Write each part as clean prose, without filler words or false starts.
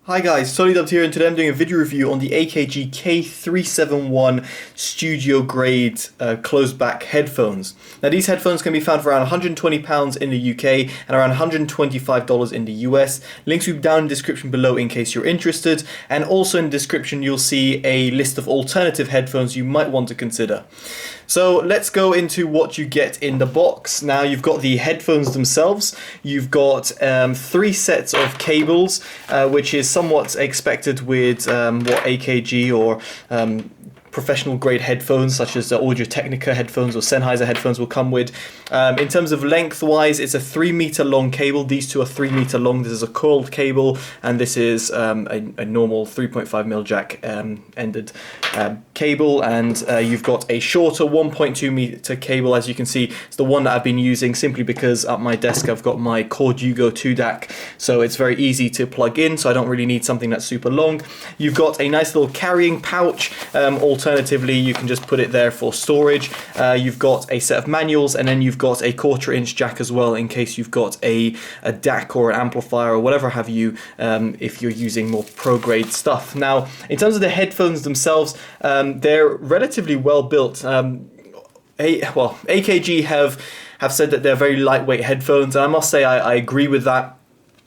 Hi guys, TotallyDubbed here, and today I'm doing a video review on the AKG K371 studio grade closed back headphones. Now these headphones can be found for around £120 in the UK and around $125 in the US. Links will be down in the description below in case you're interested, and also in the description you'll see a list of alternative headphones you might want to consider. So let's go into what you get in the box. Now you've got the headphones themselves, you've got 3 sets of cables, which is somewhat expected with what AKG or professional grade headphones such as the Audio-Technica headphones or Sennheiser headphones will come with. In terms of lengthwise, it's a 3 meter long cable. These two are 3 meter long. This is a coiled cable, and this is a normal 3.5mm jack ended cable, and you've got a shorter 1.2 meter cable. As you can see, it's the one that I've been using simply because at my desk I've got my Cord Yugo 2 DAC, so it's very easy to plug in, so I don't really need something that's super long. You've got a nice little carrying pouch. Alternatively, you can just put it there for storage. You've got a set of manuals, and then you've got a 1/4 inch jack as well in case you've got a DAC or an amplifier or whatever have you, if you're using more pro grade stuff. Now, in terms of the headphones themselves, they're relatively well built. AKG have said that they're very lightweight headphones, and I must say I agree with that.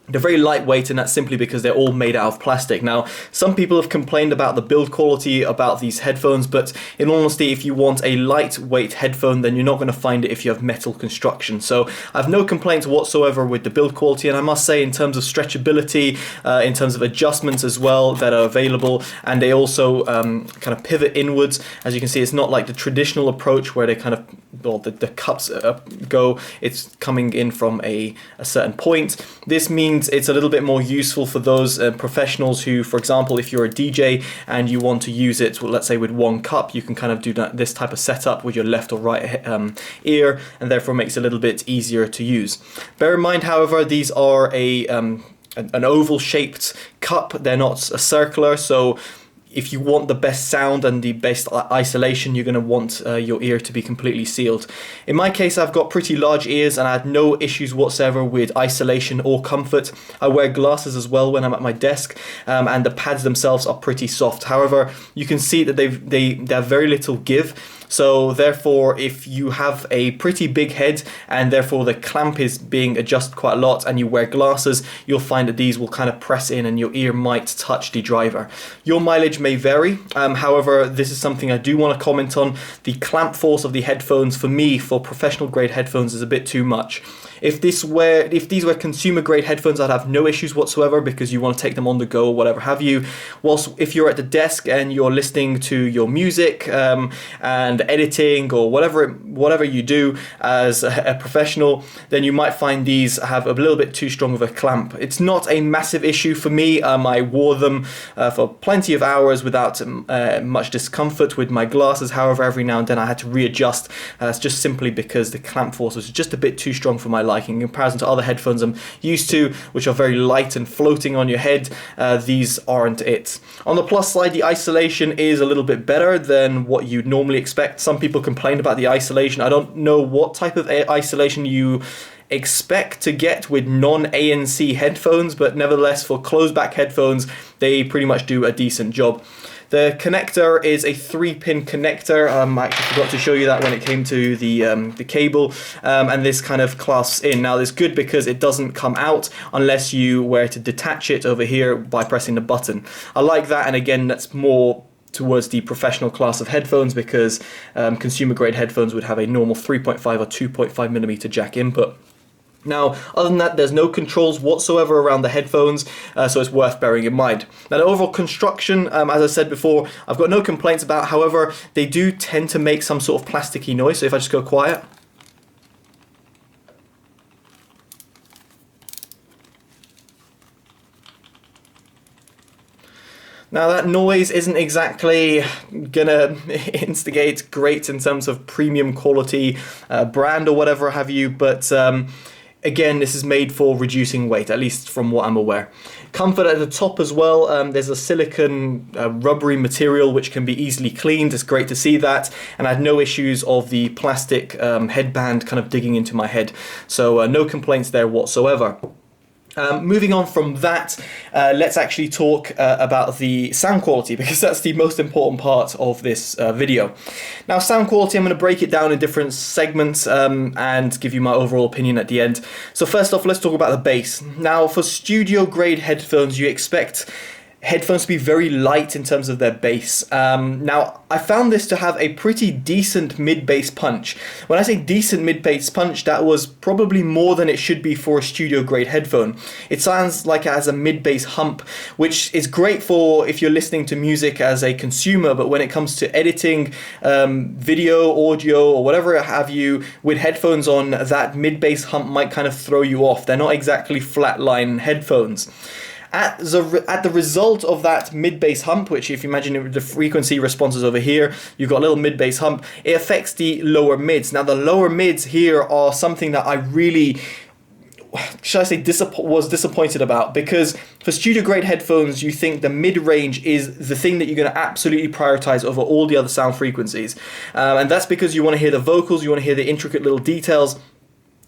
They're very lightweight, and that's simply because they're all made out of plastic. Now, some people have complained about the build quality about these headphones, but in all honesty, if you want a lightweight headphone, then you're not going to find it if you have metal construction. So I have no complaints whatsoever with the build quality, and I must say in terms of stretchability, in terms of adjustments as well that are available, and they also kind of pivot inwards. As you can see, it's not like the traditional approach where they kind of, well, the cups go, it's coming in from a certain point. This means it's a little bit more useful for those professionals who, for example, if you're a DJ and you want to use it, well, let's say with one cup, you can kind of do this type of setup with your left or right ear, and therefore makes it a little bit easier to use. Bear in mind, however, these are an oval shaped cup. They're not a circular, so if you want the best sound and the best isolation, you're going to want your ear to be completely sealed. In my case, I've got pretty large ears, and I had no issues whatsoever with isolation or comfort. I wear glasses as well when I'm at my desk, and the pads themselves are pretty soft. However, you can see that they have very little give. So therefore, if you have a pretty big head and therefore the clamp is being adjusted quite a lot and you wear glasses, you'll find that these will kind of press in and your ear might touch the driver. Your mileage may vary. However, this is something I do want to comment on. The clamp force of the headphones for me, for professional grade headphones, is a bit too much. If these were consumer grade headphones, I'd have no issues whatsoever because you want to take them on the go or whatever have you. Whilst if you're at the desk and you're listening to your music and editing or whatever you do as a professional, then you might find these have a little bit too strong of a clamp. It's not a massive issue for me. I wore them for plenty of hours without much discomfort with my glasses. However, every now and then I had to readjust, just simply because the clamp force was just a bit too strong for my liking in comparison to other headphones I'm used to, which are very light and floating on your head. These aren't it. On the plus side, the isolation is a little bit better than what you'd normally expect. Some people complain about the isolation. I don't know what type of isolation you expect to get with non-ANC headphones, but nevertheless, for closed back headphones, they pretty much do a decent job. The connector is a 3-pin connector. I actually forgot to show you that when it came to the cable, and this kind of clasps in. Now, this is good because it doesn't come out unless you were to detach it over here by pressing the button. I like that, and again, that's more towards the professional class of headphones because consumer grade headphones would have a normal 3.5 or 2.5mm jack input. Now, other than that, there's no controls whatsoever around the headphones, so it's worth bearing in mind. Now, the overall construction, as I said before, I've got no complaints about. However, they do tend to make some sort of plasticky noise, so if I just go quiet. Now, that noise isn't exactly gonna instigate great in terms of premium quality brand or whatever have you, but again, this is made for reducing weight, at least from what I'm aware. Comfort at the top as well. There's a silicone rubbery material which can be easily cleaned. It's great to see that, and I had no issues of the plastic headband kind of digging into my head. So no complaints there whatsoever. Moving on from that, let's actually talk about the sound quality, because that's the most important part of this video. Now, sound quality, I'm going to break it down in different segments and give you my overall opinion at the end. So first off, let's talk about the bass. Now, for studio grade headphones, you expect headphones to be very light in terms of their bass. Now, I found this to have a pretty decent mid-bass punch. When I say decent mid-bass punch, that was probably more than it should be for a studio grade headphone. It sounds like it has a mid-bass hump, which is great for if you're listening to music as a consumer, but when it comes to editing video, audio, or whatever have you, with headphones on, that mid-bass hump might kind of throw you off. They're not exactly flatline headphones. At the result of that mid-bass hump, which if you imagine the frequency responses over here, you've got a little mid-bass hump, it affects the lower mids. Now the lower mids here are something that I really, should I say, was disappointed about, because for studio grade headphones you think the mid-range is the thing that you're going to absolutely prioritize over all the other sound frequencies, and that's because you want to hear the vocals, you want to hear the intricate little details.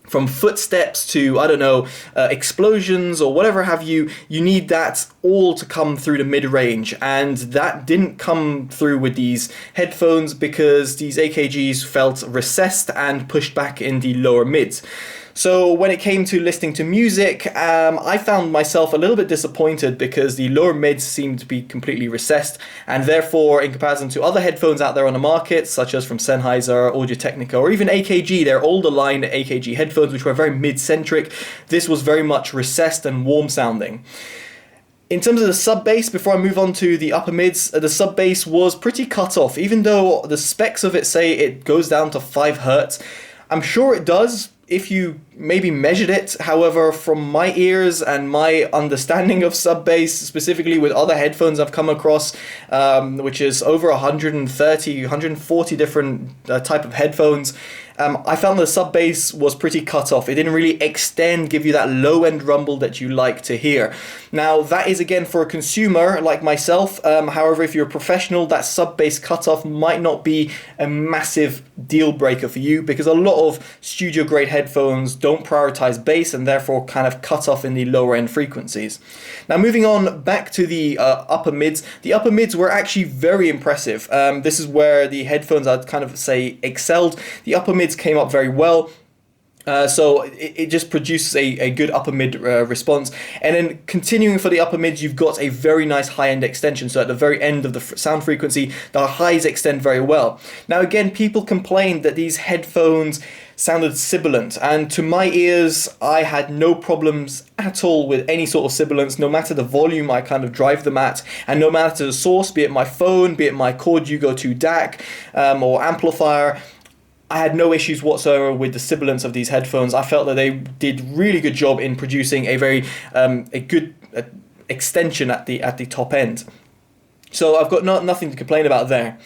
From footsteps to, I don't know, explosions or whatever have you, you need that all to come through the mid-range, and that didn't come through with these headphones because these AKGs felt recessed and pushed back in the lower mids. So when it came to listening to music, I found myself a little bit disappointed because the lower mids seemed to be completely recessed, and therefore in comparison to other headphones out there on the market, such as from Sennheiser, Audio-Technica, or even AKG, their older line AKG headphones, which were very mid-centric, this was very much recessed and warm sounding. In terms of the sub bass, before I move on to the upper mids, the sub bass was pretty cut off, even though the specs of it say it goes down to 5 Hz. I'm sure it does if you maybe measured it. However, from my ears and my understanding of sub bass, specifically with other headphones I've come across, which is over 130, 140 different type of headphones, I found the sub bass was pretty cut off. It didn't really extend, give you that low end rumble that you like to hear. Now that is again for a consumer like myself. However, if you're a professional, that sub bass cutoff might not be a massive deal breaker for you, because a lot of studio grade headphones don't prioritize bass and therefore kind of cut off in the lower end frequencies. Now moving on back to the upper mids. The upper mids were actually very impressive. This is where the headphones I'd kind of say excelled. The upper mids came up very well. So it just produces a good upper mid response, and then continuing for the upper mids, you've got a very nice high end extension. So at the very end of the sound frequency, the highs extend very well. Now again, people complained that these headphones sounded sibilant, and to my ears I had no problems at all with any sort of sibilance, no matter the volume I kind of drive them at, and no matter the source, be it my phone, be it my Cord Yugo 2 DAC or amplifier. I had no issues whatsoever with the sibilance of these headphones. I felt that they did really good job in producing a very a good extension at the top end. So I've got nothing to complain about there.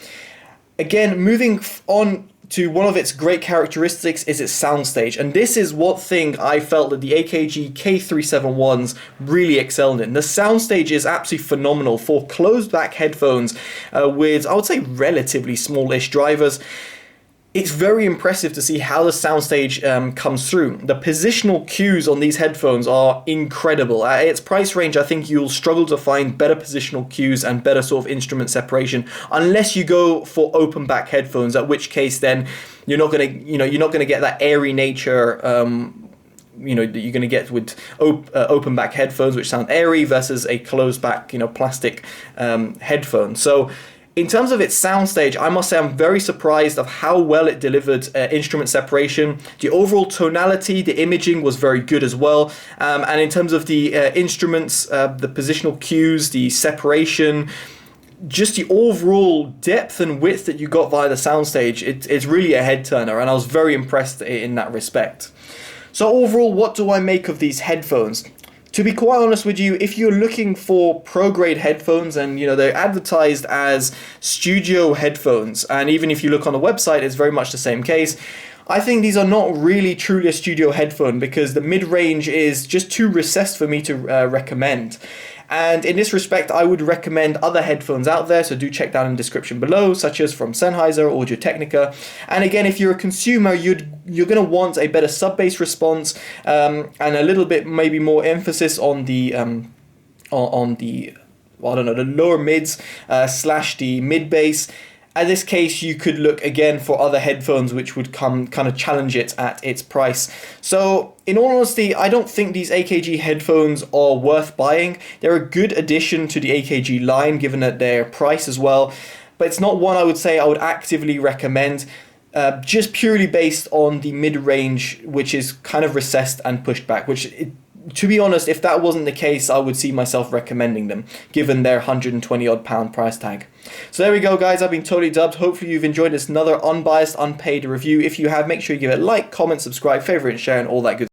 Again, moving on to one of its great characteristics is its soundstage, and this is what thing I felt that the AKG K371s really excelled in. The soundstage is absolutely phenomenal for closed back headphones with, I would say, relatively smallish drivers. It's very impressive to see how the soundstage comes through. The positional cues on these headphones are incredible. At its price range, I think you'll struggle to find better positional cues and better sort of instrument separation, unless you go for open back headphones, at which case then you're not gonna get that airy nature that you're going to get with open back headphones, which sound airy, versus a closed back plastic headphone. So in terms of its soundstage, I must say I'm very surprised of how well it delivered instrument separation. The overall tonality, the imaging was very good as well. And in terms of the instruments, the positional cues, the separation, just the overall depth and width that you got via the soundstage, it's really a head turner, and I was very impressed in that respect. So overall, what do I make of these headphones? To be quite honest with you, if you're looking for pro-grade headphones, and they're advertised as studio headphones, and even if you look on the website, it's very much the same case, I think these are not really truly a studio headphone, because the mid-range is just too recessed for me to recommend. And in this respect, I would recommend other headphones out there, so do check down in the description below, such as from Sennheiser, Audio-Technica. And again, if you're a consumer, you're going to want a better sub-bass response, and a little bit maybe more emphasis on the well, I don't know, the lower mids slash the mid bass. In this case, you could look again for other headphones which would kind of challenge it at its price. So in all honesty, I don't think these AKG headphones are worth buying. They're a good addition to the AKG line given at their price as well, but it's not one I would say I would actively recommend, just purely based on the mid-range, which is kind of recessed and pushed back, to be honest, if that wasn't the case, I would see myself recommending them, given their £120 odd price tag. So there we go, guys. I've been Totally Dubbed. Hopefully you've enjoyed this another unbiased, unpaid review. If you have, make sure you give it a like, comment, subscribe, favorite, and share, and all that good